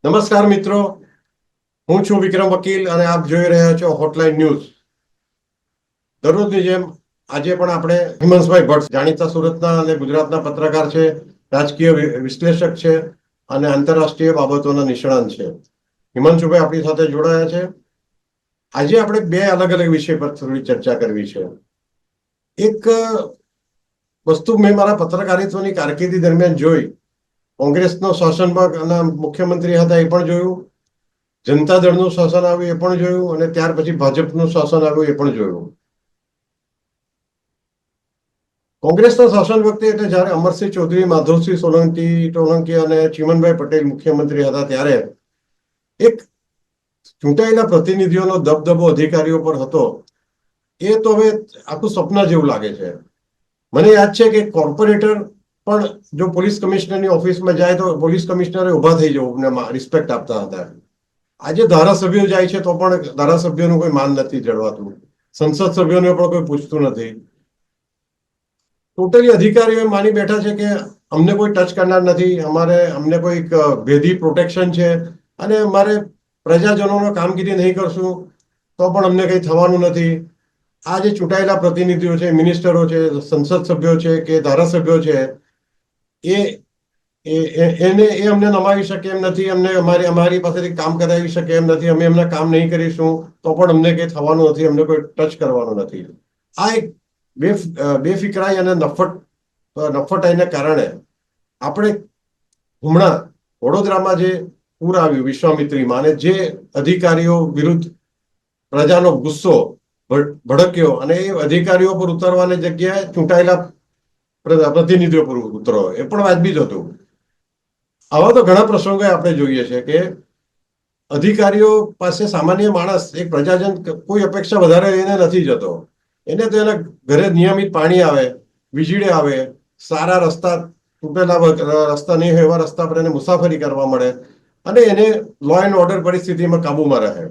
નમસ્કાર મિત્રો, હું છું વિક્રમ વકીલ અને આપ જોઈ રહ્યા છો હોટલાઇન ન્યૂઝ. દરરોજની જેમ આજે પણ આપણે હિમાંશભાઈ ભટ્ટ, જાણીતા સુરતના અને ગુજરાતના પત્રકાર છે, રાજકીય વિશ્લેષક છે અને આંતરરાષ્ટ્રીય બાબતોના નિષ્ણાંત છે. હિમાંશુભાઈ આપણી સાથે જોડાયા છે. આજે આપણે બે અલગ અલગ વિષય પર થોડી ચર્ચા કરવી છે. એક વસ્તુ મેં મારા પત્રકારિત્વની કારકિર્દી દરમિયાન જોઈ. કોંગ્રેસનો શાસનમાં અને મુખ્યમંત્રી હતા એ પણ જોયું, જનતા દળનું શાસન આવ્યું એ પણ જોયું અને ત્યાર પછી ભાજપનું શાસન આવ્યું એ પણ જોયું. કોંગ્રેસના શાસન વખતે એટલે જ્યારે અમરસિંહ ચૌધરી, માધવસિંહ સોલંકી અને ચીમનભાઈ પટેલ મુખ્યમંત્રી હતા ત્યારે એક ચૂંટાયેલા પ્રતિનિધિઓનો દબદબો અધિકારીઓ પર હતો. એ તો હવે આખું સપના જેવું લાગે છે. મને યાદ છે કે કોર્પોરેટર પણ જો પોલીસ કમિશનરની ઓફિસમાં જાય તો પોલીસ કમિશનરે ઉભા થઈ જવું ને રિસ્પેક્ટ આપતા હતા. આજે ધારાસભ્યો જાય છે તો પણ ધારાસભ્યોનું કોઈ માન નથી જળવાતું, સંસદ સભ્યોને પણ કોઈ પૂછતું નથી. ટોટલી અધિકારીઓ માની બેઠા છે કે અમને કોઈ ટચ કરનાર નથી, અમને કોઈ ભેદી પ્રોટેક્શન છે અને અમારે પ્રજાજનોનો કામગીરી નહીં કરશું તો પણ અમને કંઈ થવાનું નથી. આ જે ચૂંટાયેલા પ્રતિનિધિઓ છે, મિનિસ્ટરો છે, સંસદ સભ્યો છે કે ધારાસભ્યો છે, એ અમને નમાવી શકે એમ નથી, અમને અમારી પાસેથી કામ કરાવી શકે એમ નથી, અમે એમના કામ નહીં કરીશું તો પણ અમને કંઈ થવાનું નથી, અમને કોઈ ટચ કરવાનું નથી. આ એક બેફિકરાઈ અને નફટાઈને કારણે આપણે હમણાં વડોદરામાં જે પૂર આવ્યું વિશ્વામિત્રીમાં અને જે અધિકારીઓ વિરુદ્ધ પ્રજાનો ગુસ્સો ભડક્યો અને એ અધિકારીઓ પર ઉતરવાની જગ્યાએ ચૂંટાયેલા પ્રતિનિધિઓ પર ઉતરો, એ પણ વાજબી જ હતું. આવા તો ઘણા પ્રસંગો આપણે જોઈએ છે કે અધિકારીઓ પાસે સામાન્ય માણસ, એક પ્રજાજન કોઈ અપેક્ષા વધારે લઈને નથી જતો. એને તો એના ઘરે નિયમિત પાણી આવે, વીજળી આવે, સારા રસ્તા, તૂટેલા રસ્તા નહીં હોય એવા રસ્તા પર એને મુસાફરી કરવા મળે અને એને લો એન્ડ ઓર્ડર પરિસ્થિતિમાં કાબુમાં રહે.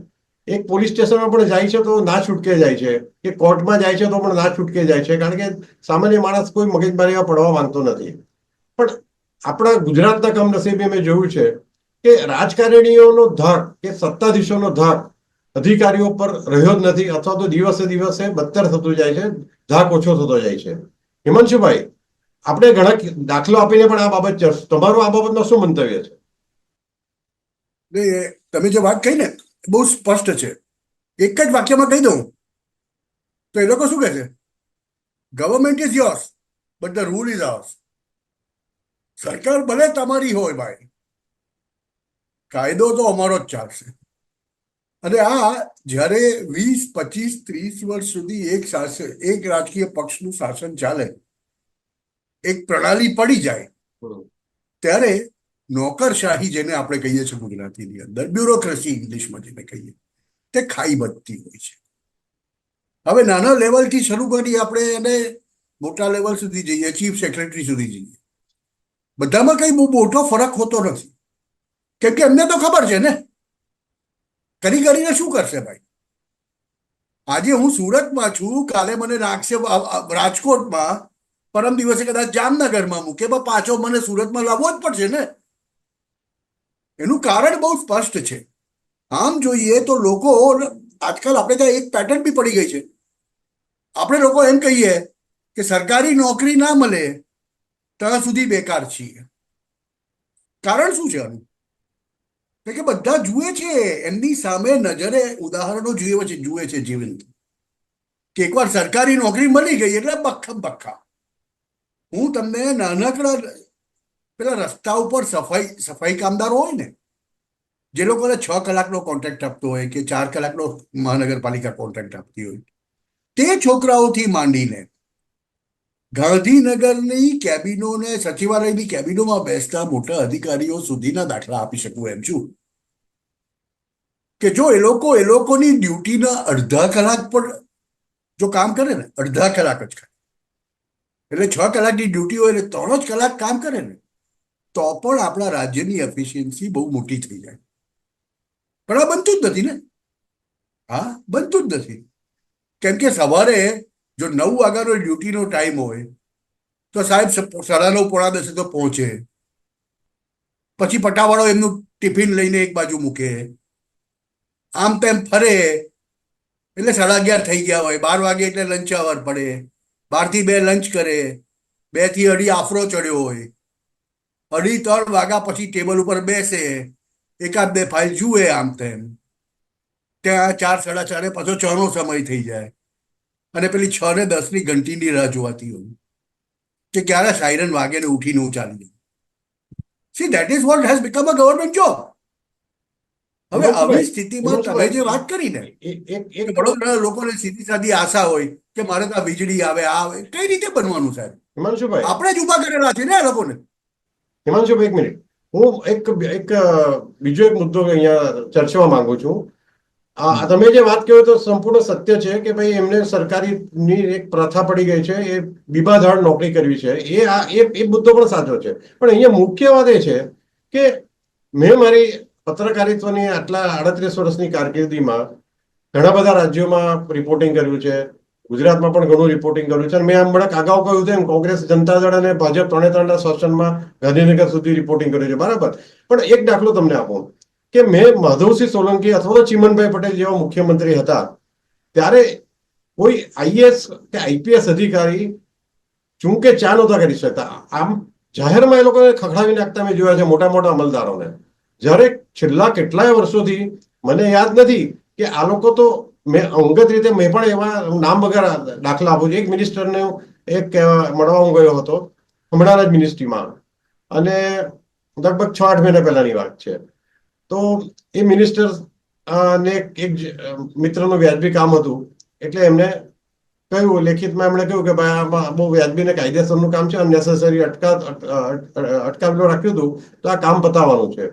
એક પોલીસ સ્ટેશનમાં પણ જાય છે તો ના છૂટકે જાય છે, કે કોર્ટમાં જાય છે તો પણ ના છૂટકે જાય છે, કારણ કે સામાન્ય માણસ કોઈ મગજમારીમાં પડવા માંગતો નથી. પણ આપણા ગુજરાતના કમનસીબે મેં જોયું છે કે રાજકારણીઓનો ધાક કે સત્તાધીશોનો ધાક અધિકારીઓ પર રહ્યો જ નથી, અથવા તો દિવસે દિવસે બદતર થતું જાય છે, ધાક ઓછો થતો જાય છે. હિમાંશુભાઈ, આપણે ઘણા દાખલો આપીને પણ આ બાબત, તમારું આ બાબતમાં શું મંતવ્ય છે? તમે જે વાત કહી ને બહુ સ્પષ્ટ છે. એક જ વાક્યમાં કહી દઉં તો એ લોકો શું કહે છે? Government is yours but the rule is hours. સરકાર ભલે તમારી હોય ભાઈ, કાયદો તો અમારો જ ચાલશે. અને આ જ્યારે 20, 25, 30 વર્ષ સુધી એક રાજકીય પક્ષનું શાસન ચાલે, એક પ્રણાલી પડી જાય, ત્યારે નોકરશાહી જેને આપણે કહીએ છીએ ગુજરાતીની અંદર, બ્યુરોક્રેસી ઇંગ્લિશમાં જેને કહીએ, તે ખાઈ વધતી હોય છે. હવે નાના લેવલથી શરૂ કરી આપણે એને મોટા લેવલ સુધી જઈએ, ચીફ સેક્રેટરી સુધી જઈએ, બધામાં કઈ બહુ મોટો ફરક હોતો નથી. કેમ કે એમને તો ખબર છે ને કરીને શું કરશે ભાઈ. આજે હું સુરતમાં છું, કાલે મને નાખશે રાજકોટમાં, પરમ દિવસે કદાચ જામનગરમાં મૂકે, પાછો મને સુરતમાં લાવવો જ પડશે ને. એનું કારણ બહુ સ્પષ્ટ છે. આમ જોઈએ તો લોકો આજકાલ આપણે ત્યાં એક પેટર્ન બી પડી ગઈ છે. આપણે લોકો એમ કહીએ કે સરકારી નોકરી ના મળે ત્યાં સુધી બેકાર છીએ. કારણ શું છે આનું? કે બધા જુએ છે, એમની સામે નજરે ઉદાહરણો જુએ છે જીવંત, કે એકવાર સરકારી નોકરી મળી ગઈ એટલે બખ્ખમ બખ્ખા. હું તમને નાનકડા પેલા રસ્તા ઉપર સફાઈ કામદારો હોય ને, જે લોકોને 6 કલાકનો કોન્ટ્રાક્ટ આપતો હોય કે 4 કલાકનો મહાનગરપાલિકા કોન્ટ્રાક્ટ આપતી હોય, તે છોકરાઓથી માંડીને ગાંધીનગરની કેબિનોને, સચિવાલયની કેબિનોમાં બેસતા મોટા અધિકારીઓ સુધીના દાખલા આપી શકું એમ છું. કે જો એ લોકોની ડ્યુટીના અડધા કલાક પણ જો કામ કરે ને, અડધા કલાક જ કરે, એટલે 6 કલાકની ડ્યુટી હોય એટલે 3 જ કલાક કામ કરે ને, તો પણ આપણા રાજ્યની એફિશિયન્સી બહુ મોટી થઈ જાય. પણ આ બનતું જ નથી ને. હા, બનતું જ નથી. કેમ કે સવારે જો 9 વાગ્યાનો ડ્યુટીનો ટાઈમ હોય તો સાહેબ 9:30 પોણા 10 તો પહોંચે. પછી પટાવાળો એમનું ટિફિન લઈને એક બાજુ મૂકે, આમ તેમ ફરે, એટલે 11:30 થઈ ગયા હોય, 12 વાગે એટલે લંચ અવર પડે, 12 થી 2 લંચ કરે, 2 થી 2:30 આફરો ચડ્યો હોય, 2:30-3 વાગ્યા પછી ટેબલ ઉપર બેસે, એકાદ બે ફાઇલ જુએ, આમ તેમ ત્યાં 4-4:30 પાછો 6 નો સમય થઈ જાય, અને પેલી 6:10 ની ઘંટીની રાહ જોવાતી હોય કે ક્યારે સાયરન વાગે ને ઉઠીને હું ચાલી જાય. C that is what has become a government job. હવે આવી સ્થિતિમાં તમે જે વાત કરી ને કે વડોદરાના લોકોને સીધી સાદી આશા હોય કે મારે તો વીજળી આવે, આ આવે, કઈ રીતે બનવાનું સાહેબ? હિમાંશુભાઈ, આપણે જ ઉભા કરેલા છે ને આ લોકોને. હિમાંશુભાઈ, એક મિનિટ, હું એક બીજો એક મુદ્દો અહીંયા ચર્ચવા માંગુ છું. તમે જે વાત કહ્યું તો સંપૂર્ણ સત્ય છે કે ભાઈ એમને સરકારીની એક પ્રથા પડી ગઈ છે, એ બીબાધાડ નોકરી કરવી છે, એ મુદ્દો પણ સાચો છે. પણ અહીંયા મુખ્ય વાત એ છે કે મેં મારી પત્રકારિત્વની આટલા 38 વર્ષની કારકિર્દીમાં ઘણા બધા રાજ્યોમાં રિપોર્ટિંગ કર્યું છે, ગુજરાતમાં પણ ઘણું રિપોર્ટિંગ કર્યું છે. મેં હમણાં અગાઉ કહ્યું તેમ કોંગ્રેસ, જનતા દળ અને ભાજપ ત્રણેના શાસનમાં ગાંધીનગર સુધી રિપોર્ટિંગ કર્યું છે, બરાબર. પણ એક દાખલો તમને આપો કે મેં માધવસિંહ સોલંકી અથવા તો ચિમનભાઈ પટેલ જેવા મુખ્યમંત્રી હતા ત્યારે કોઈ આઈએએસ કે આઈપીએસ અધિકારી ચૂંકે ચા નહોતા કરી શકતા. આમ જાહેરમાં એ લોકોને ખખડાવી નાખતા મેં જોયા છે, મોટા મોટા અમલદારોને. જ્યારે છેલ્લા કેટલાય વર્ષોથી મને યાદ નથી કે આ લોકો તો મેં અંગત રીતે મેં પણ એવા નામ વગર દાખલા આપું છું. એક મિનિસ્ટરને એક મળવા હું ગયો હતો હમણાં જ મિનિસ્ટ્રીમાં, અને લગભગ 6-8 મહિના પહેલાની વાત છે. તો એ મિનિસ્ટર ને એક મિત્રનું વ્યાજબી કામ હતું, એટલે એમને કહ્યું, લેખિતમાં એમણે કહ્યું કે ભાઈ આમાં બહુ વ્યાજબી ને કાયદેસરનું કામ છે, અનનેસેસરી અટકાવેલું રાખ્યું હતું, તો આ કામ પતાવવાનું છે.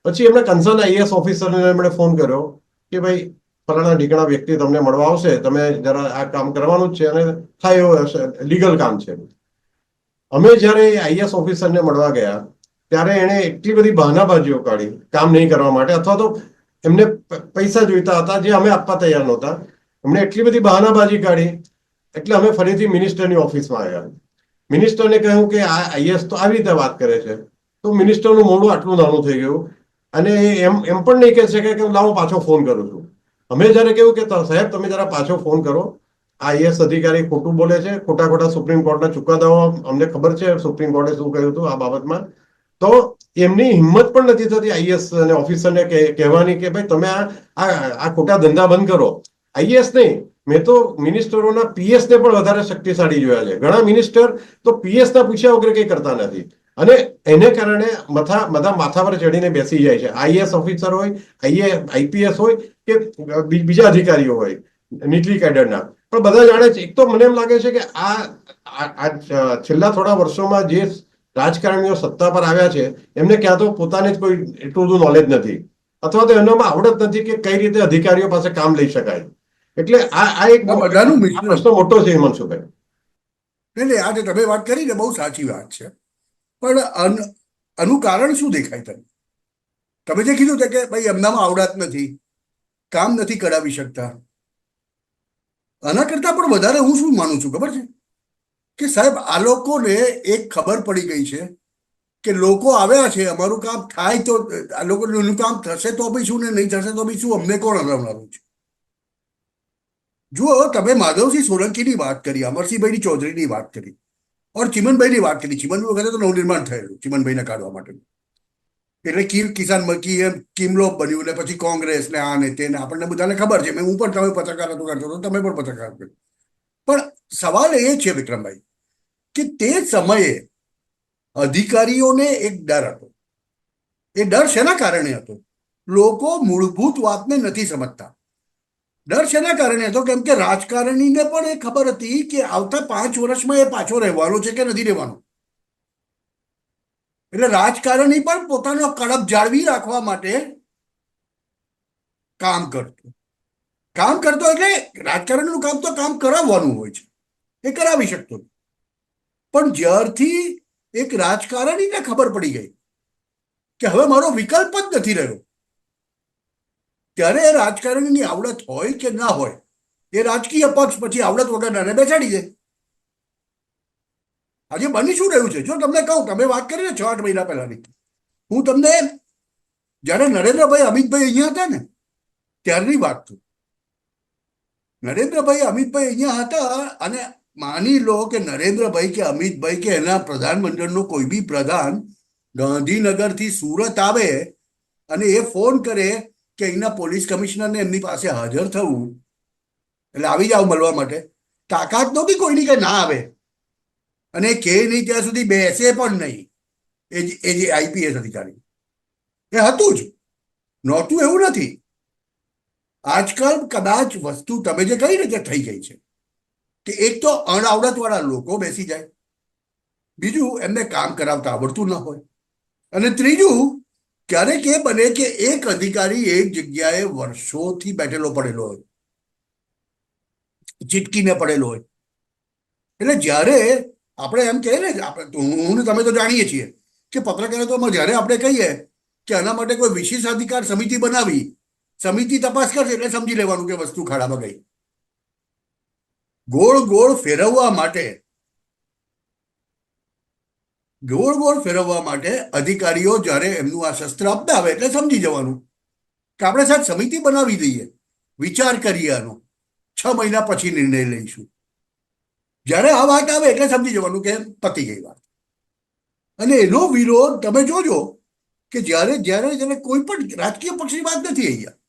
પછી એમણે કન્સર્ન આઈએએસ ઓફિસરને એમણે ફોન કર્યો કે ભાઈ ફલાણા ઢીકણા વ્યક્તિ તમને મળવા આવશે, તમે જરા આ કામ કરવાનું જ છે અને થાય એવું હશે, લીગલ કામ છે. અમે જયારે આઈએએસ ઓફિસરને મળવા ગયા ત્યારે એણે એટલી બધી બહાનાબાજીઓ કાઢી કામ નહીં કરવા માટે, અથવા તો એમને પૈસા જોઈતા હતા જે અમે આપવા તૈયાર નહોતા. એમણે એટલી બધી બહાનાબાજી કાઢી એટલે અમે ફરીથી મિનિસ્ટરની ઓફિસમાં આવ્યા. મિનિસ્ટરને કહ્યું કે આ આઈએએસ તો આવી રીતે વાત કરે છે. તો મિનિસ્ટરનું મોઢું આટલું નાનું થઈ ગયું, અને એમ પણ નહીં કહી શકે કે લાવો પાછો ફોન કરું છું. અમે જયારે કહ્યું કે સાહેબ તમે જરા પાછો ફોન કરો, આઈએએસ અધિકારી ખોટું બોલે છે, ખોટા ખોટા સુપ્રીમ કોર્ટના ચુકાદાઓ અમને ખબર છે સુપ્રીમ કોર્ટે શું કહ્યું હતું આ બાબતમાં. તો એમની હિંમત પણ નથી થતી આઈએએસ અને ઓફિસરને કહેવાની કે ભાઈ તમે આ ખોટા ધંધા બંધ કરો. આઈએએસ નહીં, મેં તો મિનિસ્ટરોના પીએસ ને પણ વધારે શક્તિશાળી જોયા છે. ઘણા મિનિસ્ટર તો પીએસ ના પૂછ્યા વગર કઈ કરતા નથી, અને એને કારણે બધા માથા પર ચડીને બેસી જાય છે. આઈએએસ ઓફિસર હોય, આઈપીએસ હોય કે બીજા અધિકારીઓ હોય નીચલી કેડરના, પણ બધા જાણે છે. એક તો મને એમ લાગે છે કે આ છેલ્લા થોડા વર્ષોમાં જે રાજકારણીઓ સત્તા પર આવ્યા છે એમને ક્યાં તો પોતાને જ કોઈ એટલું બધું નોલેજ નથી, અથવા તો એનામાં આવડત નથી કે કઈ રીતે અધિકારીઓ પાસે કામ લઈ શકાય. એટલે આ એક બધાનું મિશ્રણ. પ્રશ્ન મોટો છે હિમાંશુભાઈ. એટલે આજે તમે વાત કરી ને બહુ સાચી વાત છે, પણ આનું કારણ શું દેખાય તમને? તમે જે કીધું છે કે ભાઈ એમનામાં આવડત નથી, કામ નથી કરાવી શકતા, આના કરતા પણ વધારે હું શું માનું છું ખબર છે કે સાહેબ આ લોકોને એક ખબર પડી ગઈ છે કે લોકો આવ્યા છે, અમારું કામ થાય તો આ લોકોનું કામ થશે તો બી શું ને નહીં થશે તો બી શું, અમને કોણ હરાવનારું છે? જુઓ, તમે માધવસિંહ સોલંકીની વાત કરી, અમરસિંહભાઈની ચૌધરીની વાત કરી, ઓર ચિમનભાઈની વાત કરી. ચિમનભાઈ વખતે તો નવનિર્માણ થયેલું ચિમનભાઈને કાઢવા માટે, એટલે કિસાન કિમલોપ બન્યું ને પછી કોંગ્રેસ ને આ ને તેને આપણને બધાને ખબર છે. હું પણ, તમે પત્રકાર હતો કરતો હતો, તમે પણ પત્રકાર હતો. પણ સવાલ એ છે વિક્રમભાઈ કે તે સમયે અધિકારીઓને એક ડર હતો. એ ડર શેના કારણે હતો? લોકો મૂળભૂત વાતને નથી સમજતા. ડર શેના કારણે હતો? કેમ કે રાજકારણીને પણ એ ખબર હતી કે આવતા 5 વર્ષમાં એ પાછો રહેવાનો છે કે નથી રહેવાનો. એટલે રાજકારણી પણ પોતાનો કડપ જાળવી રાખવા માટે કામ કરતો એટલે રાજકારણીનું કામ તો કામ કરાવવાનું હોય છે, એ કરાવી શકતો. પણ જ્યારથી એક રાજકારણીને ખબર પડી ગઈ કે હવે મારો વિકલ્પ જ નથી રહ્યો, ત્યારે એ રાજકારણીની આવડત હોય કે ના હોય, એ રાજકીય પક્ષ પછી આવડત વગરનાને બેસાડી દે. આજે બની શું રહ્યું છે? જો તમને કહું, તમે વાત કરી ને 6-8 મહિના પહેલાની, હું તમને જ્યારે નરેન્દ્રભાઈ અમિતભાઈ અહીંયા હતા ને ત્યારની વાત છું. નરેન્દ્રભાઈ અમિતભાઈ અહીંયા હતા અને માની લો કે નરેન્દ્રભાઈ કે અમિતભાઈ કે એના પ્રધાનમંડળનો કોઈ બી પ્રધાન ગાંધીનગરથી સુરત આવે અને એ ફોન કરે કે અહીંના પોલીસ કમિશનરને એમની પાસે હાજર થવું, એટલે આવી જાવ મળવા માટે. તાકાત નહોતી કોઈની કે ના આવે, અને કે નહીં ત્યાં સુધી બેસે પણ નહીં. એ જે આઈપીએસ અધિકારી એ હતું જ, નહોતું એવું નથી. આજકાલ કદાચ વસ્તુ તમે જે કહી ને કે થઈ ગઈ છે કે એક તો અણઆવડતવાળા લોકો બેસી જાય, બીજું એમને કામ કરાવતા આવડતું ન હોય, અને ત્રીજું ક્યારેક એ બને કે એક અધિકારી એક જગ્યાએ વર્ષોથી બેઠેલો પડેલો હોય, ચીટકીને પડેલો હોય. એટલે જ્યારે આપણે એમ કહીએ ને, હું ને તમે તો જાણીએ છીએ કે પત્રકારત્વમાં જ્યારે આપણે કહીએ કે આના માટે કોઈ વિશેષ અધિકાર સમિતિ બનાવી, સમિતિ તપાસ કરશે એટલે સમજી લેવાનું કે વસ્તુ ખાડામાં ગઈ. ગોળ ગોળ ફેરવવા માટે અધિકારીઓ જ્યારે એમનું આ શસ્ત્ર અપનાવે એટલે સમજી જવાનું કે આપણે સાહેબ સમિતિ બનાવી દઈએ, વિચાર કરીએ આનો, 6 મહિના પછી નિર્ણય લઈશું. જ્યારે આ વાત આવે એટલે સમજી જવાનું કે પતી ગઈ વાત. અને એનો વિરોધ તમે જોજો કે જ્યારે કોઈ પણ રાજકીય પક્ષની વાત નથી અહીંયા,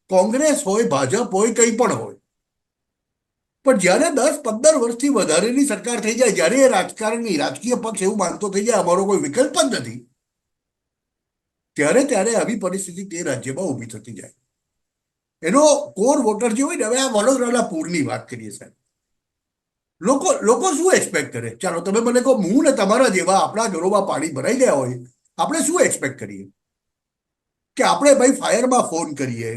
કોંગ્રેસ હોય, ભાજપ હોય, કંઈ પણ હોય, પણ જ્યારે 10-15 વર્ષથી વધારેની સરકાર થઈ જાય, જ્યારે એ રાજકીય પક્ષ એવું માનતો થઈ જાય અમારો કોઈ વિકલ્પ જ નથી, ત્યારે આવી પરિસ્થિતિ તે રાજ્યમાં ઊભી થતી જાય. એનો કોર વોટર જે હોય ને, હવે આ વડોદરાના પૂરની વાત કરીએ સાહેબ, લોકો શું એક્સપેક્ટ કરે? ચાલો તમે મને કહો, હું ને તમારા જેવા આપણા ઘરોમાં પાણી ભરાઈ ગયા હોય, આપણે શું એક્સપેક્ટ કરીએ? કે આપણે ભાઈ ફાયરમાં ફોન કરીએ,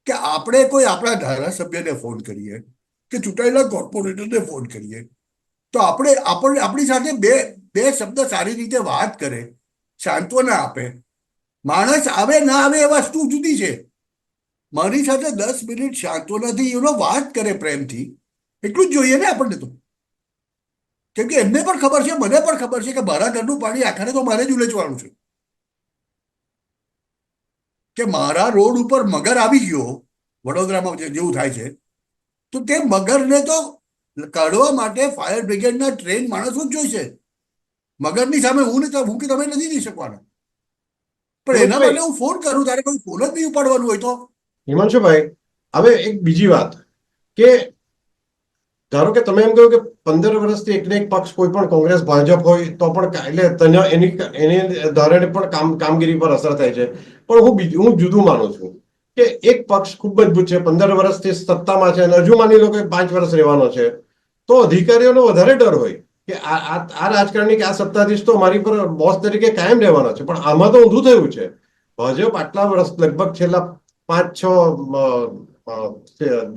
કે આપણે કોઈ આપણા ધારાસભ્યને ફોન કરીએ, કે ચૂંટાયેલા કોર્પોરેટરને ફોન કરીએ, તો આપણી સાથે બે શબ્દ સારી રીતે વાત કરે, સાંત્વના આપે. માણસ આવે ના આવે એ વસ્તુ જુદી છે. મારી સાથે 10 મિનિટ સાંત્વનાથી એનો વાત કરે પ્રેમથી, એટલું જ જોઈએ ને આપણને તો. કેમ કે એમને પણ ખબર છે, મને પણ ખબર છે કે મારા ઘરનું પાણી આખરે તો મારે જ ઉલેચવાનું છે. કે મારા રોડ ઉપર મગર આવી ગયો, વડોદરામાં જેવું થાય છે, તો તે મગરને તો કાઢવા માટે ફાયર બ્રિગેડના ટ્રેન માણસો જ જોઈશે. મગરની સામે હું કે તમે નથી જઈ શકવાના. પણ એના માટે હું ફોન કરું, તારે કોઈ ફોન જ નહીં ઉપાડવાનું હોય તો. હિમાંશુભાઈ, હવે એક બીજી વાત કે ધારો કે તમે એમ કહ્યું કે 15 વર્ષથી એકને એક પક્ષ, કોઈ પણ કોંગ્રેસ ભાજપ હોય તો પણ એટલે એની ધારણે પણ કામગીરી પર અસર થાય છે. પણ હું જુદું માનું છું કે એક પક્ષ ખૂબ મજબૂત છે, 15 વર્ષથી સત્તામાં છે, અને હજુ માની લો કે 5 વર્ષ રહેવાનો છે, તો અધિકારીઓનો વધારે ડર હોય કે આ રાજકારણી કે આ સત્તાધીશ તો મારી પર બોસ તરીકે કાયમ રહેવાનો છે. પણ આમાં તો ઊંધું થયું છે. ભાજપ આટલા વર્ષ લગભગ છેલ્લા 5-6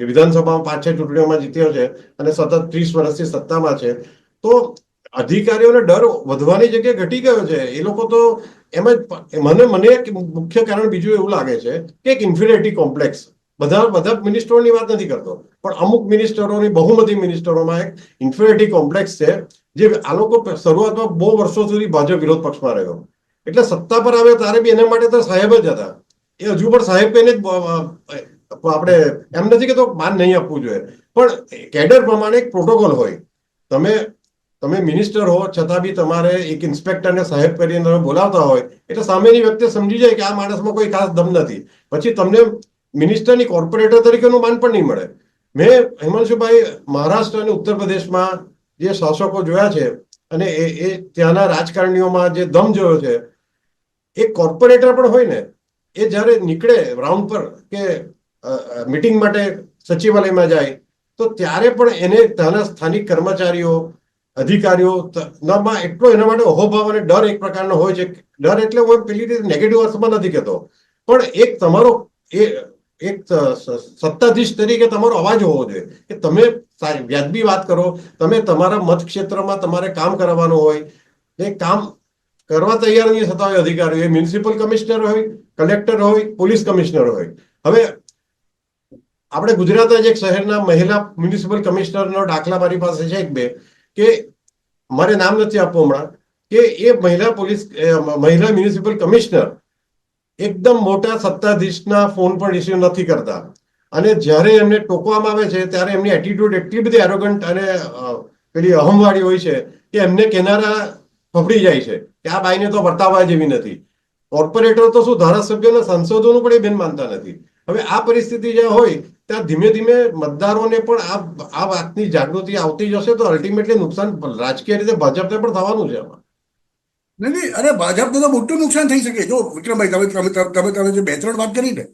વિધાનસભામાં 5-6 ચૂંટણીઓમાં જીત્યો છે અને સતત 30 વર્ષથી સત્તામાં છે, તો અધિકારીઓને ડર વધવાની જગ્યાએ ઘટી ગયો છે. એ લોકો તો એમ જ, મને એક મુખ્ય કારણ બીજું એવું લાગે છે કે એક ઇન્ફિનિટી કોમ્પ્લેક્સ, બધા મિનિસ્ટરોની વાત નથી કરતો, પણ અમુક મિનિસ્ટરોની, બહુમતી મિનિસ્ટરોમાં એક ઇન્ફિનિટી કોમ્પ્લેક્સ છે, જે આ લોકો શરૂઆતમાં બહુ વર્ષો સુધી ભાજપ વિરોધ પક્ષમાં રહ્યો, એટલે સત્તા પર આવ્યો ત્યારે બી એના માટે તો સાહેબ જ હતા. એ હજુ પણ સાહેબ કહીને જ આપણે એમ નથી કે તો માન નહીં આપવું જોઈએ, પણ કેડર પ્રમાણે એક પ્રોટોકોલ હોય. તમે મિનિસ્ટર હો છતાં બી તમારે એક ઇન્સ્પેક્ટરને સાહેબ કરીને તમે બોલાવતા હોય એટલે સામેની વ્યક્તિ સમજી જાય કે આ માણસમાં કોઈ ખાસ દમ નથી. પછી તમને મિનિસ્ટરની કોર્પોરેટર તરીકેનું માન પણ નહીં મળે. મેં હિમાંશુભાઈ મહારાષ્ટ્ર અને ઉત્તર પ્રદેશમાં જે શાસકો જોયા છે અને એ ત્યાંના રાજકારણીઓમાં જે દમ જોયો છે, એક કોર્પોરેટર પણ હોય ને, એ જ્યારે નીકળે રાઉન્ડ પર કે મીટિંગ માટે સચિવાલયમાં જાય, તો ત્યારે પણ એને ત્યાંના સ્થાનિક કર્મચારીઓ, અધિકારીઓ માં એટલો એના માટે અહોભાવ અને ડર એક પ્રકારનો હોય છે. ડર એટલે હું પેલી રીતે નેગેટિવ અર્થમાં નથી કહેતો, પણ એક તમારો એક સત્તાધીશ તરીકે તમારો અવાજ હોવો જોઈએ કે તમે વ્યાજબી વાત કરો. તમે તમારા મત ક્ષેત્રમાં તમારે કામ કરવાનું હોય, એ કામ કરવા તૈયાર નહીં થતા હોય અધિકારીઓ, એ મ્યુનિસિપલ કમિશનર હોય, કલેક્ટર હોય, પોલીસ કમિશનર હોય. હવે આપણે ગુજરાતના જ એક શહેરના મહિલા મ્યુનિસિપલ કમિશનરનો દાખલા મારી પાસે છે, એક બે, કે મારે નામ નથી આપવું હમણાં, કે એ મહિલા મ્યુનિસિપલ કમિશનર એકદમ મોટા સત્તાધીશના ફોન પણ રિસીવ નથી કરતા, અને જ્યારે એમને ટોકવામાં આવે છે ત્યારે એમની એટીટ્યુડ એટલી બધી એરોગન્ટ અને પેલી અહમવાળી હોય છે કે એમને કેનારા ફફડી જાય છે કે આ બાઈને તો વર્તાવવા જેવી નથી. કોર્પોરેટર તો શું, ધારાસભ્યોના સાંસદોનું પણ એ બેન માનતા નથી. હવે આ પરિસ્થિતિ જ્યાં હોય ત્યાં ધીમે ધીમે મતદારોને પણ આ વાતની જાગૃતિ આવતી જશે તો અલ્ટિમેટલી નુકસાન રાજકીય રીતે ભાજપને પણ થવાનું છે આમાં. નહીં, અરે ભાજપને તો મોટું નુકસાન થઈ શકે. જો વિક્રમભાઈ, તમે જે 2-3 વાત કરી ને,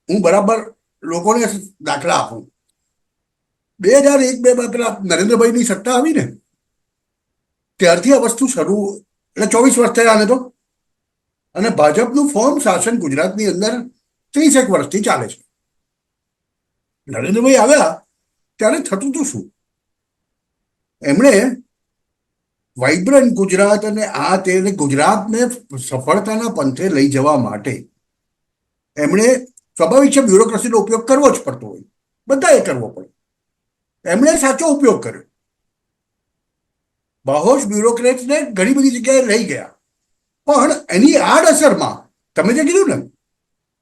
હું બરાબર લોકોને દાખલા આપું. 2001-2 પેલા નરેન્દ્રભાઈની સત્તા આવી ને ત્યારથી આ વસ્તુ શરૂ, એટલે 24 વર્ષ થયા આને તો. અને ભાજપનું ફોર્મ શાસન ગુજરાતની અંદર 30 વર્ષથી ચાલે છે. નરેન્દ્રભાઈ આવ્યા ત્યારે થતું હતું શું? એમણે વાઇબ્રન્ટ ગુજરાત અને આ તેને ગુજરાતને સફળતાના પંથે લઈ જવા માટે એમણે સ્વાભાવિક છે બ્યુરોક્રેસીનો ઉપયોગ કરવો જ પડતો હોય, બધાએ કરવો પડે. એમણે સાચો ઉપયોગ કર્યો. બાહોશ બ્યુરોક્રેટ્સને ઘણી બધી જગ્યાએ લઈ ગયા, પણ એની આડઅસરમાં તમે જે કીધું ને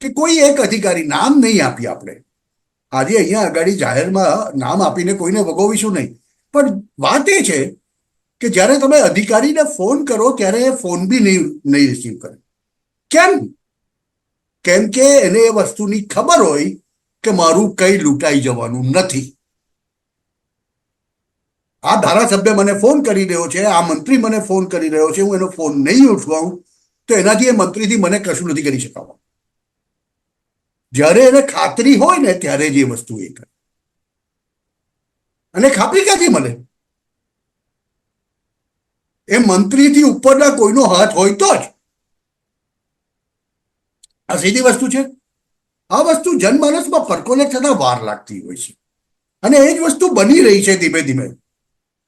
કે કોઈ એક અધિકારી, નામ નહીં આપીએ આપણે આજે અહીંયા આગળ જાહેરમાં, નામ આપીને કોઈને વગોવીશું નહીં, પણ વાત એ છે કે જ્યારે તમે અધિકારીને ફોન કરો ત્યારે એ ફોન બી નહીં રિસીવ કરે. કેમ? કેમ કે એને એ વસ્તુની ખબર હોય કે મારું કઈ લૂંટાઈ જવાનું નથી. આ ધારાસભ્ય મને ફોન કરી રહ્યો છે, આ મંત્રી મને ફોન કરી રહ્યો છે, હું એનો ફોન નહીં ઉઠવાઉં તો એનાથી એ મંત્રીથી મને કશું નથી કરી શકાતું. જ્યારે એને ખાતરી હોય ને ત્યારે જ એ વસ્તુ એ કરે. અને ખાતરી ક્યાંથી મળે? એ મંત્રીથી ઉપરના કોઈનો હાથ હોય તો જ. આ સીધી વસ્તુ છે. આ વસ્તુ જનમાનસમાં પરકોલેટ થતા વાર લાગતી હોય છે, અને એ જ વસ્તુ બની રહી છે ધીમે ધીમે.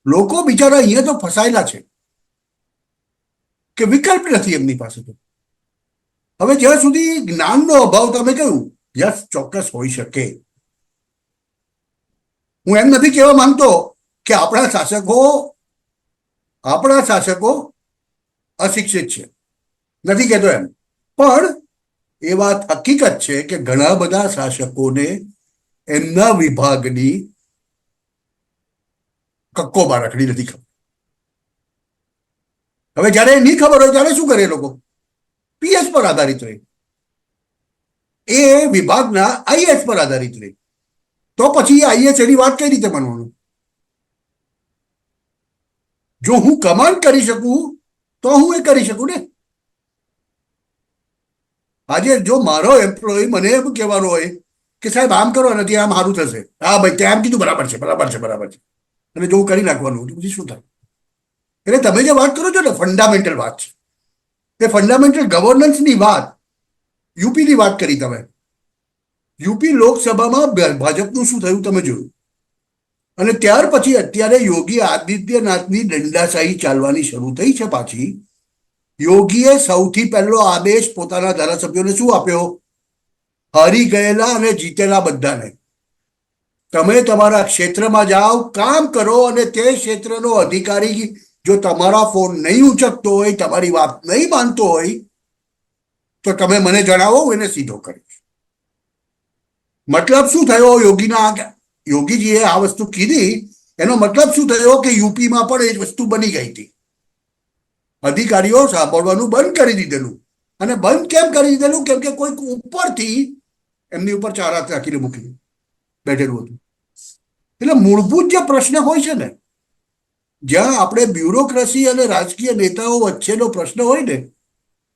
લોકો બિચારા અહીંયા તો ફસાયેલા છે કે વિકલ્પ નથી એમની પાસે. તો હવે જ્યાં સુધી જ્ઞાનનો અભાવ, તમે કહ્યું, યસ, ચોક્કસ હોઈ શકે. હું એમ નથી કહેવા માંગતો કે આપણા શાસકો અશિક્ષિત છે, નથી કહેતો એમ. પણ એ વાત હકીકત છે કે ઘણા બધા શાસકોને એમના વિભાગની કક્કો બારકડી નથી ખબર. હવે જયારે નહીં ખબર હોય ત્યારે શું કરે લોકો? પીએસ પર આધારિત રહે, એ વિભાગના આઈએસ પર આધારિત રહે. તો પછી આઈએસ એની વાત કઈ રીતે માનવાનું? જો હું કમાન્ડ કરી શકું તો હું એ કરી શકું ને. આજે જો મારો એમ્પ્લોય મને એમ કહેવાનો હોય કે સાહેબ આમ કરો નથી, આમ સારું થશે, હા ભાઈ તે આમ કીધું, બરાબર છે, અને જો હું કરી નાખવાનું તો પછી શું થાય? એટલે તમે જે વાત કરો છો ને, ફંડામેન્ટલ વાત છે. એ ફંડામેન્ટલ ગવર્નન્સની વાત, યુપીની વાત કરી તમે. યુપી લોકસભામાં ભાજપનું શું થયું તમે જોયું. અને ત્યાર પછી અત્યારે યોગી આદિત્યનાથની દંડાશાહી ચાલવાની શરૂ થઈ છે પાછી. યોગીએ સૌથી પહેલો આદેશ પોતાના ધારાસભ્યોને શું આપ્યો? હારી ગયેલા અને જીતેલા બધાને તમે તમારા ક્ષેત્રમાં જાઓ, કામ કરો, અને તે ક્ષેત્રનો અધિકારી જો તમારા ફોન નહીં ઉચકતો હોય, તમારી વાત નહીં માનતો હોય, તો તમે મને જણાવો, હું એને સીધો કરીશ. મતલબ શું થયો? યોગીજીએ આ વસ્તુ કીધી, એનો મતલબ શું થયો કે યુપીમાં પણ એ જ વસ્તુ બની ગઈ હતી. અધિકારીઓ સાંભળવાનું બંધ કરી દીધેલું. અને બંધ કેમ કરી દીધેલું? કેમ કે કોઈક ઉપરથી એમની ઉપર ચાર હાથ રાખીને મૂકી બેઠેલું હતું. એટલે મૂળભૂત જે પ્રશ્ન હોય છે ને, જ્યાં આપણે બ્યુરોક્રેસી અને રાજકીય નેતાઓ વચ્ચેનો પ્રશ્ન હોય ને,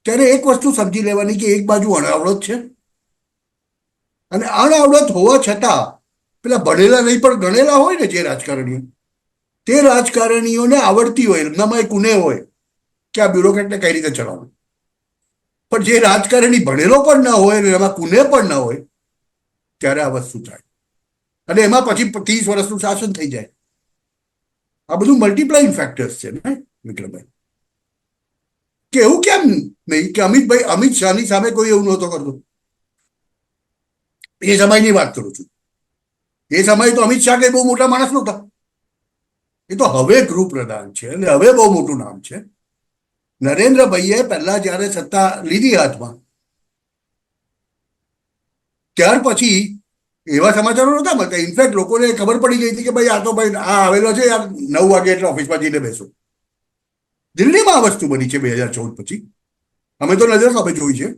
ત્યારે એક વસ્તુ સમજી લેવાની કે એક બાજુ અણાવડત છે, અને અણાવડત હોવા છતાં પેલા ભણેલા નહીં પણ ગણેલા હોય ને જે રાજકારણીઓ, તે રાજકારણીઓને આવડતી હોય, એમનામાં એક ગુને હોય કે આ બ્યુરોક્રેટને કઈ રીતે ચલાવવું. પણ જે રાજકારણી ભણેલો પણ ના હોય અને એમાં કુને પણ ના હોય, ત્યારે આ વસ્તુ થાય. અને એમાં પછી 30 વર્ષનું શાસન થઈ જાય. આ બધું મલ્ટીપ્લાઇંગ ફેક્ટર્સ છે ને વિક્રમભાઈ. કે એવું કેમ નહીં કે અમિત શાહની સામે કોઈ એવું નહોતો કરતો? એ સમયની વાત કરું છું. એ સમયે તો અમિત શાહ કઈ બહુ મોટા માણસ નહોતા. એ તો હવે ગૃહપ્રધાન છે અને હવે બહુ મોટું નામ છે. નરેન્દ્રભાઈએ પહેલા જ્યારે સત્તા લીધી હાથમાં, ત્યાર પછી એવા સમાચારો નહોતા મળતા. ઇનફેક્ટ લોકોને ખબર પડી ગઈ હતી કે ભાઈ આ તો ભાઈ આ આવેલો છે યાર, 9 વાગે એટલે ઓફિસમાં જઈને બેસો. દિલ્હીમાં આ વસ્તુ બની છે 2014 પછી. અમે તો નજર સામે જોઈ છે.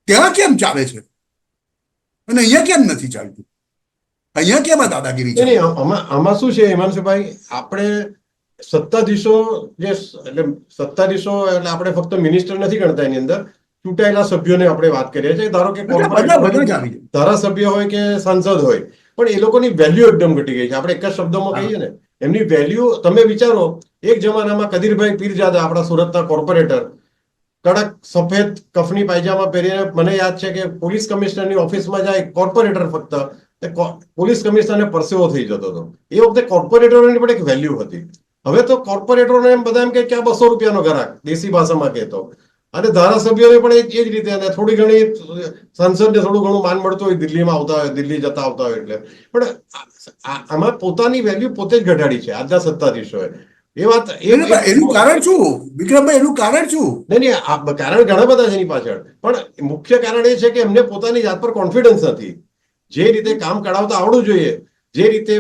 ત્યાં કેમ ચાલે છે અને અહીંયા કેમ નથી ચાલતું? અહીંયા કેમ આ દાદાગીરી નહીં, છે? નહીં, આમાં શું છે હિમાંશુભાઈ, આપણે સત્તાધીશો એટલે આપણે ફક્ત મિનિસ્ટર નથી ગણતા, એની અંદર ચૂંટાયેલા સભ્યોને આપણે વાત કરીએ છીએ. ધારો કે બધા જ આવી જાય. ધારાસભ્ય હોય કે સાંસદ હોય, પણ એ લોકોની વેલ્યુ એકદમ ઘટી ગઈ છે. આપણે એક જ શબ્દોમાં કહીએ ને, એમની વેલ્યુ તમે વિચારો, એક જમાનામાં કદીરભાઈ પીરજાદા, આપણા સુરતના કોર્પોરેટર, કડક સફેદ કફની પાયજામા પહેરીને, મને યાદ છે કે પોલીસ કમિશનરની ઓફિસમાં જાય કોર્પોરેટર, ફક્ત પોલીસ કમિશનરને પરસેવો થઈ જતો હતો. એ વખતે કોર્પોરેટરોની પણ એક વેલ્યુ હતી. હવે તો કોર્પોરેટરોને એમ બધા એમ કે ક્યાં 200 રૂપિયાનો ગ્રાહક, દેશી ભાષામાં કહેતો. અને ધારાસભ્યોને પણ એ જ રીતે, અને થોડી ઘણી સંસદને થોડું ઘણું માન મળતું હોય, દિલ્હીમાં આવતા હોય, દિલ્હી જતા આવતા હોય એટલે. પણ આમાં પોતાની વેલ્યુ પોતે જ ઘટાડી છે આજના સત્તાધીશોએ. એ વાત એનું કારણ શું વિક્રમભાઈ? એનું કારણ શું? નહીં, કારણ ઘણા બધા છે એની પાછળ, પણ મુખ્ય કારણ એ છે કે એમને પોતાની જાત પર કોન્ફિડન્સ નથી. જે રીતે કામ કરાવતા આવડવું જોઈએ, જે રીતે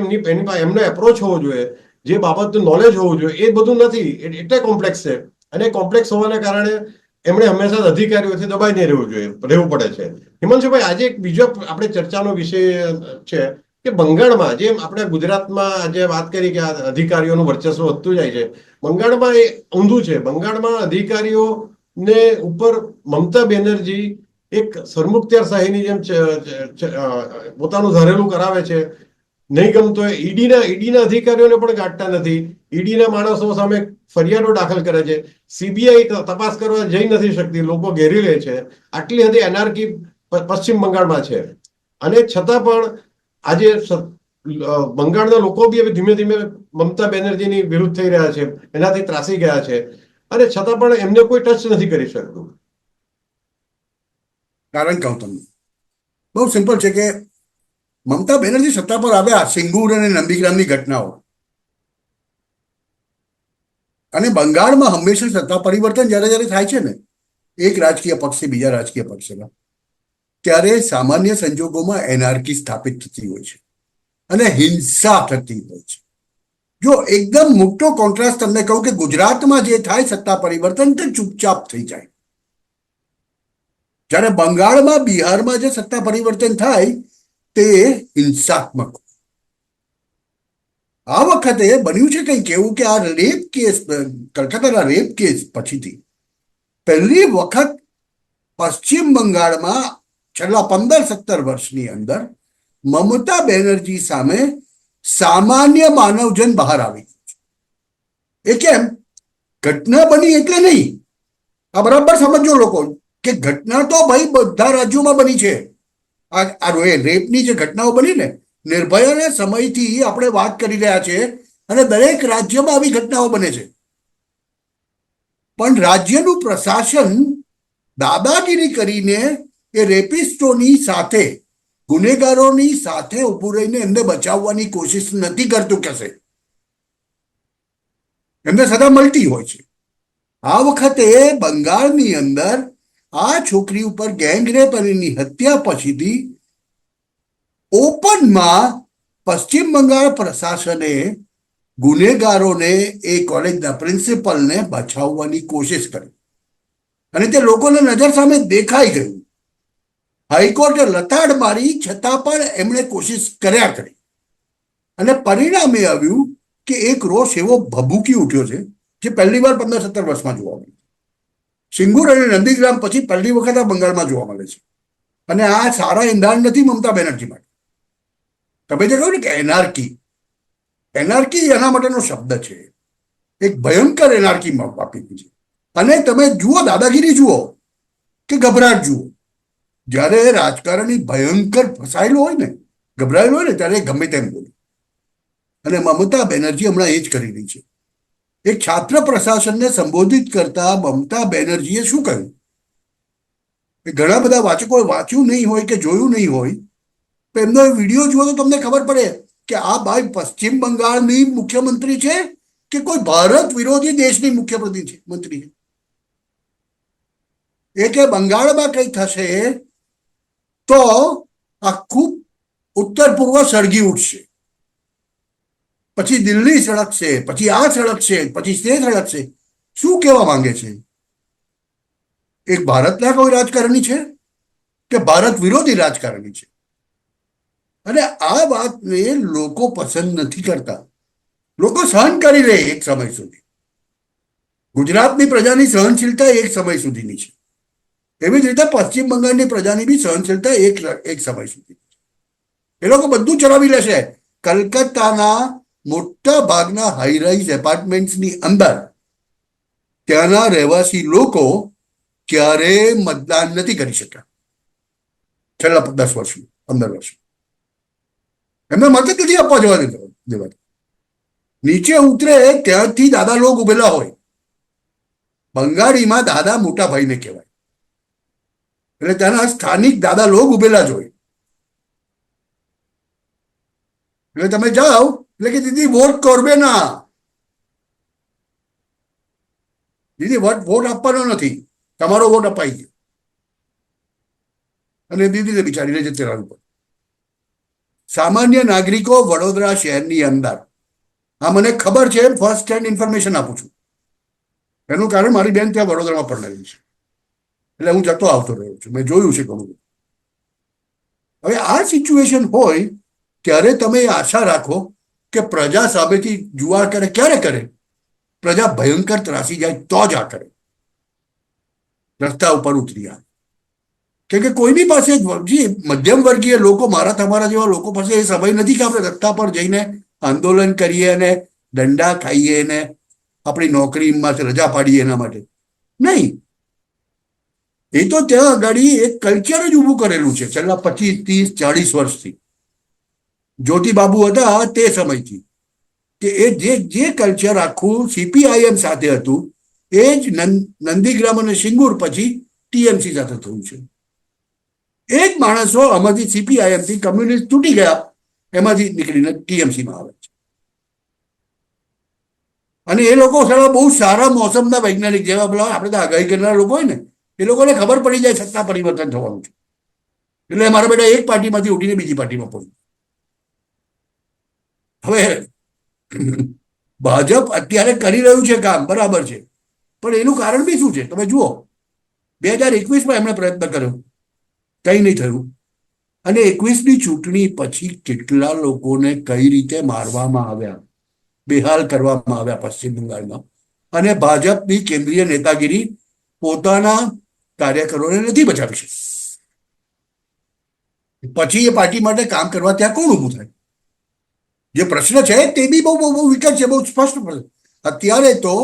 એમનો એપ્રોચ હોવો જોઈએ, જે બાબતનું નોલેજ હોવું જોઈએ, એ બધું નથી. એટલે કોમ્પ્લેક્સ છે. અને કોમ્પ્લેક્સ હોવાના કારણે એમણે હંમેશા અધિકારીઓથી દબાઈને રહેવું પડે છે. હિમાંશુભાઈ, આજે એક બીજો આપણે ચર્ચાનો વિષય છે કે બંગાળમાં, જેમ આપણે ગુજરાતમાં આજે વાત કરી કે અધિકારીઓનું વર્ચસ્વ વધતું જાય છે, બંગાળમાં એ ઊંધું છે. બંગાળમાં અધિકારીઓને ઉપર મમતા બેનર્જી એક સરમુખત્યારશાહીની જેમ પોતાનું ધારેલું કરાવે છે. નહીં ગમતો ઈડીના અધિકારીઓને પણ ગાંઠતા નથી. ઈડીના માણસો સામે ફરિયાદો દાખલ કરે છે. સીબીઆઈ તપાસ કરવા જઈ નથી શકતી, લોકો ઘેરી લે છે. આટલી હદે એનાર્કી પશ્ચિમ બંગાળમાં છે. અને છતાં પણ આજે બંગાળના લોકો બી હવે ધીમે ધીમે મમતા બેનર્જીની વિરુદ્ધ થઈ રહ્યા છે, એનાથી ત્રાસી ગયા છે. અને છતાં પણ એમને કોઈ ટચ નથી કરી શકતું. કારણ કહું તમને, બહુ સિમ્પલ છે કે મમતા બેનર્જી સત્તા પર આવ્યા, સિંગુર અને નંદીગ્રામની ઘટનાઓ, અને બંગાળમાં હંમેશા સત્તા પરિવર્તન જ્યારે જ્યારે થાય છે ને, એક રાજકીય પક્ષથી બીજા રાજકીય પક્ષમાં, ત્યારે સામાન્ય સંજોગોમાં એનાર્કી સ્થાપિત થતી હોય છે અને હિંસા થતી હોય છે. જો એકદમ મોટો કોન્ટ્રાસ્ટ તમને કહું કે ગુજરાતમાં જે થાય સત્તા પરિવર્તન, તે ચૂપચાપ થઈ જાય. જ્યારે બંગાળમાં, બિહારમાં જે સત્તા પરિવર્તન થાય તે હિંસાત્મક. આ વખતે બન્યું છે કંઈક એવું કે આ રેપ કેસ, કલકત્તાના રેપ કેસ પછીથી પહેલી વખત પશ્ચિમ બંગાળમાં છેલ્લા 15-17 વર્ષની અંદર મમતા બેનર્જી સામે સામાન્ય માનવજન બહાર આવી ગયું છે. એ કેમ? ઘટના બની એટલે નહીં. આ બરાબર સમજો લોકો કે ઘટના તો ભાઈ બધા રાજ્યોમાં બની છે. આ રેપની જે ઘટનાઓ બની ને, નિર્ભયાના સમયથી આપણે વાત કરી રહ્યા છીએ, અને દરેક રાજ્યમાં આવી ઘટનાઓ બને છે. પણ રાજ્યનું પ્રશાસન દાદાગીરી કરીને એ રેપિસ્ટોની સાથે, ગુનેગારોની સાથે ઉભું રહીને એમને બચાવવાની કોશિશ નથી કરતું. કહેશે એમને સદા મળતી હોય છે. આ વખતે બંગાળની અંદર આ છોકરી ઉપર ગેંગરેપ અને એની હત્યા પછીથી ઓપનમાં પશ્ચિમ બંગાળ પ્રશાસને ગુનેગારોને, એ કોલેજના પ્રિન્સિપલને બચાવવાની કોશિશ કરી, અને તે લોકોને નજર સામે દેખાઈ ગયું. હાઈકોર્ટે લતાડ મારી, છતાં પણ એમણે કોશિશ કર્યા કરી, અને પરિણામે આવ્યું કે એક રોષ એવો ભભૂકી ઉઠ્યો છે જે પહેલી વાર 15-17 વર્ષમાં જોવા મળ્યો. સિંગુર અને નંદીગ્રામ પછી પહેલી વખત આ બંગાળમાં જોવા મળે છે. અને આ સારા એંધાણ નથી મમતા બેનર્જી માટે. તમે જે કહ્યું ને કે એનાર્કી, એના માટેનો શબ્દ છે. એક ભયંકર એનાર્કી આપી છે. અને તમે જુઓ, દાદાગીરી જુઓ કે ગભરાટ જુઓ. જ્યારે રાજકારણી ભયંકર ફસાયેલું હોય ને, ગભરાયેલું હોય ને, ત્યારે ગમે તેમ બોલે. અને મમતા બેનર્જી હમણાં એ જ કરી રહી છે. એક છાત્ર પ્રશાસનને સંબોધિત કરતા મમતા બેનર્જીએ શું કહ્યું? ઘણા બધા વાચકોએ વાંચ્યું નહીં હોય કે જોયું નહીં હોય, તો એમનો વિડીયો જુઓ તો તમને ખબર પડે કે આ ભાઈ પશ્ચિમ બંગાળની મુખ્યમંત્રી છે કે કોઈ ભારત વિરોધી દેશની મુખ્ય મંત્રી છે. એ કે બંગાળમાં કંઈ થશે તો આખું ઉત્તર પૂર્વ સળગી ઉઠશે, પછી દિલ્હી સળગશે, પછી આ સળગશે, પછી તે સળગશે. શું કહેવા માંગે છે? એક ભારતના કોઈ રાજકારણી છે કે ભારત વિરોધી રાજકારણી છે? અને આ વાતને લોકો પસંદ નથી કરતા. લોકો સહન કરી લે એક સમય સુધી. ગુજરાતની પ્રજાની સહનશીલતા એક સમય સુધીની છે, એવી જ રીતે પશ્ચિમ બંગાળની પ્રજાની બી સહનશીલતા એક સમય સુધી. એ લોકો બધું ચલાવી લેશે. કલકત્તાના મોટા ભાગના હાઈરાઇઝ એપાર્ટમેન્ટ્સની અંદર ત્યાંના રહેવાસી લોકો ક્યારે મતદાન નથી કરી શક્યા છેલ્લા 10 વર્ષમાં, 15 વર્ષમાં. એમને મત જ નથી આપવા જવા દેવા. નીચે ઉતરે ત્યાંથી દાદા લોક ઉભેલા હોય. બંગાળીમાં દાદા મોટા ભાઈને કહેવાય, એટલે ત્યાંના સ્થાનિક દાદા લોક ઉભેલા જ હોય. એટલે તમે જાઓ એટલે કે દીદી વોટ કરવે ના, દીદી વોટ આપવાનો નથી, તમારો વોટ અપાઈ ગયો. અને દીદીને બિચારીને જતે રહેવું પડે. સામાન્ય નાગરિકો વડોદરા શહેરની અંદર, આ મને ખબર છે, ફર્સ્ટ હેન્ડ ઇન્ફોર્મેશન આપું છું. એનું કારણ મારી બેન ત્યાં વડોદરામાં પરણાવી છે, એટલે હું જતો આવતો રહ્યો છું, મેં જોયું છે ઘણું. હવે આ સિચ્યુએશન હોય ત્યારે તમે આશા રાખો કે પ્રજા સામેથી જુવાળ કરે. ક્યારે કરે? પ્રજા ભયંકર ત્રાસી જાય તો જ આ કરે, રસ્તા ઉપર ઉતરી આવે. કેમ કે કોઈની પાસે મધ્યમ વર્ગીય લોકો, મારા તમારા જેવા લોકો પાસે એ સમય નથી કે આપણે રસ્તા પર જઈને આંદોલન કરીએ અને દંડા ખાઈએ ને આપણી નોકરીમાં રજા પાડીએ એના માટે નહીં. એ તો ત્યાં આગળ એક કલ્ચર જ ઊભું કરેલું છે છેલ્લા 25, 30, 40 વર્ષથી. જ્યોતિબાબુ હતા તે સમયથી કે એ જે કલ્ચર આખું CPIM સાથે હતું એ જ નંદીગ્રામ અને સિંગુર પછી TMC સાથે થયું છે. એ જ માણસો આમાંથી CPIM થી કમ્યુનિસ્ટ તૂટી ગયા, એમાંથી નીકળીને TMCમાં આવે છે. અને એ લોકો બહુ સારા મોસમના વૈજ્ઞાનિક, જેવા પેલા આપણે તો આગાહી કરનારા લોકો હોય ને, એ લોકોને ખબર પડી જાય સત્તા પરિવર્તન થવાનું છે. એટલે મારા બેટા એક પાર્ટીમાંથી ઉઠીને બીજી પાર્ટીમાં પડ્યું. હવે ભાજપ અત્યારે કરી રહ્યું છે કામ, બરાબર છે, પણ એનું કારણ બી શું છે તમે જુઓ. 2021માં એમણે પ્રયત્ન કર્યો, કંઈ નહીં થયું. અને 21ની ચૂંટણી પછી કેટલા લોકોને કઈ રીતે મારવામાં આવ્યા, બેહાલ કરવામાં આવ્યા પશ્ચિમ બંગાળમાં. અને ભાજપની કેન્દ્રીય નેતાગીરી પોતાના કાર્યકરોને નથી બચાવી શકતી. પછી એ પાર્ટી માટે કામ કરવા ત્યાં કોણ ઊભું થાય? જે પ્રશ્ન છે તે બી બહુ વિકટ છે, બહુ સ્પષ્ટ છે. અત્યારે તો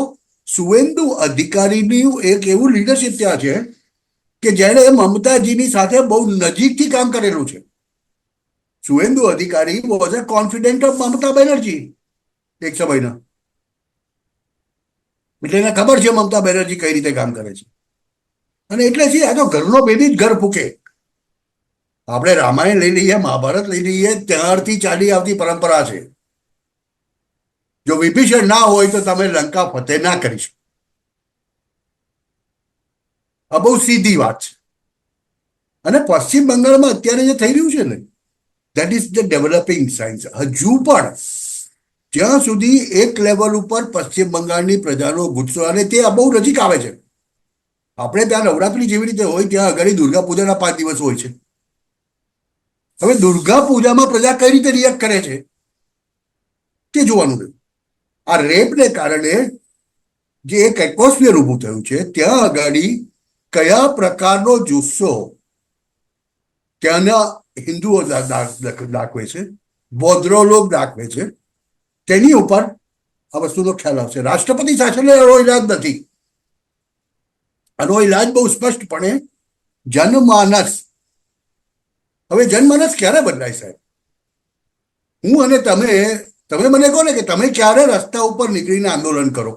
સુવેન્દુ અધિકારીનું એક એવું લીડરશિપ ત્યાં છે કે જેણે મમતાજીની સાથે બહુ નજીકથી કામ કરેલું છે. સુવેન્દુ અધિકારી was a confident of Mamata Banerjee એક સમયના. એટલે એને ખબર છે મમતા બેનર્જી કઈ રીતે કામ કરે છે. અને એટલે છે આ તો ઘરનો બેબી જ ઘર ફૂકે. આપણે રામાયણ લઈ લઈએ, મહાભારત લઈ લઈએ, ત્યારથી ચાલી આવતી પરંપરા છે. જો વિભીષણ ના હોય તો તમે લંકા ફતેહ ના કરી શકો. આ બહુ સીધી વાત છે. અને પશ્ચિમ બંગાળમાં અત્યારે જે થઈ રહ્યું છે ને, that is the developing science. હજુ પણ જ્યાં સુધી એક લેવલ ઉપર પશ્ચિમ બંગાળની પ્રજાનો ગુસ્સો, અને તે બહુ નજીક આવે છે. આપણે ત્યાં નવરાત્રી જેવી રીતે હોય ત્યાં આગળ દુર્ગા પૂજાના 5 દિવસ હોય છે. હવે દુર્ગા પૂજામાં પ્રજા કઈ રીતે રિએક્ટ કરે છે તે જોવાનું રહ્યું. આ રેપને કારણે જે એક એટમોસ્ફિયર ઊભું થયું છે, ત્યાં આગળ કયા પ્રકારનો જુસ્સો ત્યાંના હિન્દુઓ દાખવે છે, બોદ્રો લોક દાખવે છે, તેની ઉપર આ વસ્તુનો ખ્યાલ આવશે. રાષ્ટ્રપતિ શાસનનો એનો ઇલાજ નથી. આનો ઇલાજ બહુ સ્પષ્ટપણે જનમાનસ. હવે જનમાનસ ક્યારે બદલાય સાહેબ? હું અને તમે મને કહો ને કે તમે ક્યારે રસ્તા ઉપર નીકળીને આંદોલન કરો?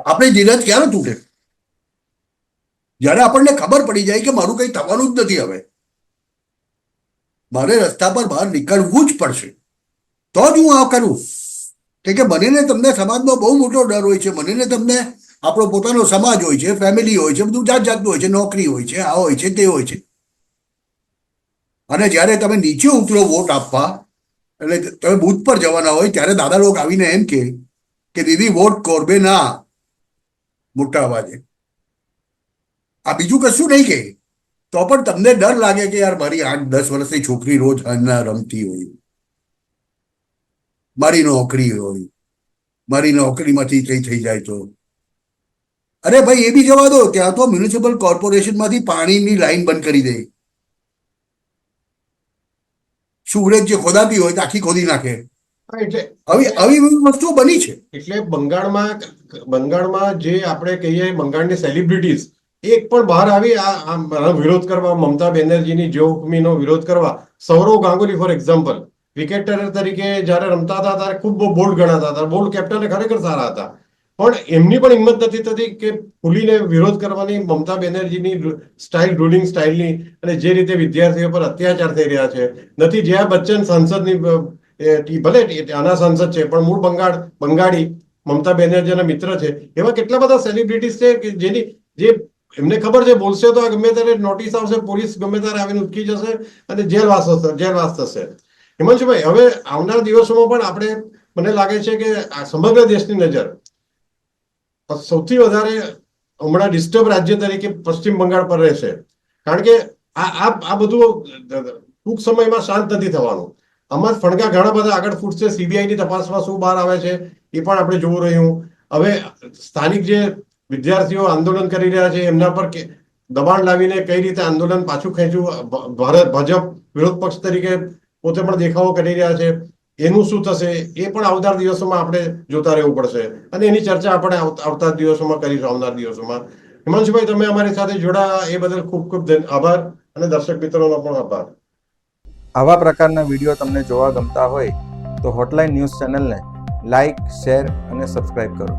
આપણી ધીરજ ક્યારે તૂટે? જ્યારે આપણને ખબર પડી જાય કે મારું કંઈ થવાનું જ નથી, હવે મારે રસ્તા પર બહાર નીકળવું જ પડશે, તો જ હું આ કરું. કે મને ને તમને સમાજનો બહુ મોટો ડર હોય છે, મને ને તમને આપણો પોતાનો સમાજ હોય છે, ફેમિલી હોય છે, બધું જાત જાતનું હોય છે, નોકરી હોય છે, આ હોય છે, તે હોય છે. અને જ્યારે તમે નીચે ઉતરો વોટ આપવા, એટલે તમે બૂથ પર જવાના હોય, ત્યારે દાદા લોકો આવીને એમ કે દીદી વોટ કોરબે ના, મોટા અવાજે. આ બીજું કશું નહીં કે, તો પણ તમને ડર લાગે કે યાર મારી 8-10 વર્ષની છોકરી રોજ હાંજના રમતી હોય, મારી નોકરી હોય, મારી નોકરીમાંથી કંઈ થઈ જાય તો. અરે ભાઈ, એ બી જવા દો, ત્યાં તો મ્યુનિસિપલ કોર્પોરેશનમાંથી પાણીની લાઈન બંધ કરી દે. સુરજ જે ખોદાતી હોય તો આખી ખોદી નાખે. હા, એટલે આવી વસ્તુઓ બની છે. એટલે બંગાળમાં જે આપણે કહીએ બંગાળની સેલિબ્રિટીઝ એક પણ બહાર આવી આ વિરોધ કરવા, મમતા બેનર્જીની જોખમીનો વિરોધ કરવા. Sourav Ganguly for example, cricketer તરીકે જ્યારે રમતા હતા ત્યારે ખૂબ બોલ્ડ ગણાતા હતા, બોલ્ડ કેપ્ટન ખરેખર સારા હતા, પણ એમની પણ હિંમત નથી થતી કે ખુલીને વિરોધ કરવાની મમતા બેનર્જીની સ્ટાઇલ, રૂલિંગ સ્ટાઇલની, અને જે રીતે વિદ્યાર્થીઓ પર અત્યાચાર થઈ રહ્યા છે. નથી જયા બચ્ચન સાંસદની, ભલે આના સાંસદ છે પણ મૂળ બંગાળી, મમતા બેનર્જીના મિત્ર છે. એવા કેટલા બધા સેલિબ્રિટીઝ છે કે જે એમને ખબર છે બોલશે તો ગમે ત્યારે નોટિસ આવશે, પોલીસ ગમે ત્યારે આવીને ઉચકી જશે અને જેલવાસ થશે. હિમાંશુભાઈ, હવે આવનાર દિવસોમાં પણ આપણે, મને લાગે છે કે આ સમગ્ર દેશની નજર સૌથી વધારે હમણાં ડિસ્ટર્બ રાજ્ય તરીકે પશ્ચિમ બંગાળ પર રહેશે, કારણ કે આ બધું ટૂંક સમયમાં શાંત નથી થવાનું. આમાં ફણગા ઘણા બધા આગળ ફૂટશે. સીબીઆઈની તપાસમાં શું બહાર આવે છે એ પણ આપણે જોવું રહ્યું. હવે સ્થાનિક જે વિદ્યાર્થીઓ આંદોલન કરી રહ્યા છે એમના પર દબાણ લાવીને કઈ રીતે આંદોલન પાછું ખેંચવું, ભાજપ વિરોધ પક્ષ તરીકે પોતે પણ દેખાવો કરી રહ્યા છે, એનું શું થશે એ પણ આવનાર દિવસોમાં આપણે જોતા રહેવું પડશે, અને એની ચર્ચા આપણે આવતા દિવસોમાં કરીશું, આવનાર દિવસોમાં. હિમાંશુભાઈ, તમે અમારી સાથે જોડાયા એ બદલ ખૂબ ખૂબ આભાર, અને દર્શક મિત્રોનો પણ આભાર. આવા પ્રકારના વિડીયો તમને જોવા ગમતા હોય તો હોટલાઇન ન્યૂઝ ચેનલને લાઇક, શેર અને સબસ્ક્રાઇબ કરો.